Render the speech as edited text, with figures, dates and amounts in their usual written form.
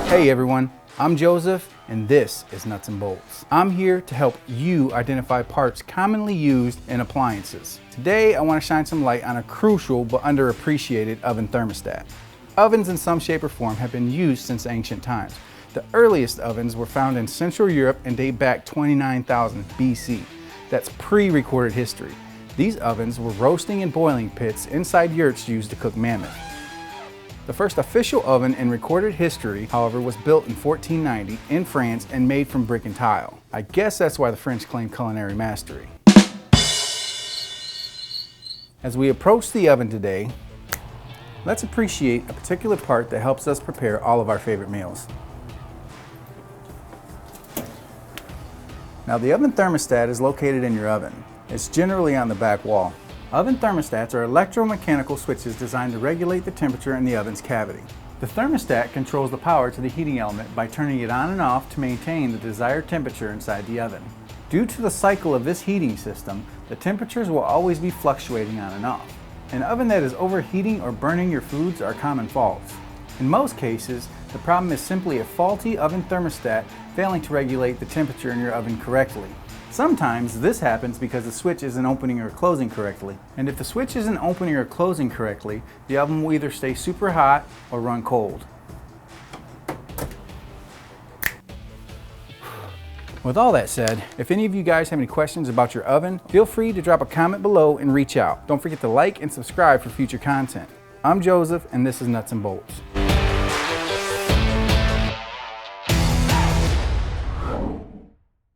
Hey everyone, I'm Joseph and this is Nuts and Bolts. I'm here to help you identify parts commonly used in appliances. Today I want to shine some light on a crucial but underappreciated oven thermostat. Ovens in some shape or form have been used since ancient times. The earliest ovens were found in Central Europe and date back 29,000 BC. That's pre-recorded history. These ovens were roasting and boiling pits inside yurts used to cook mammoth. The first official oven in recorded history, however, was built in 1490 in France and made from brick and tile. I guess that's why the French claim culinary mastery. As we approach the oven today, let's appreciate a particular part that helps us prepare all of our favorite meals. Now, the oven thermostat is located in your oven. It's generally on the back wall. Oven thermostats are electromechanical switches designed to regulate the temperature in the oven's cavity. The thermostat controls the power to the heating element by turning it on and off to maintain the desired temperature inside the oven. Due to the cycle of this heating system, the temperatures will always be fluctuating on and off. An oven that is overheating or burning your foods are common faults. In most cases, the problem is simply a faulty oven thermostat failing to regulate the temperature in your oven correctly. Sometimes this happens because the switch isn't opening or closing correctly. And if the switch isn't opening or closing correctly, the oven will either stay super hot or run cold. With all that said, if any of you guys have any questions about your oven, feel free to drop a comment below and reach out. Don't forget to like and subscribe for future content. I'm Joseph and this is Nuts and Bolts.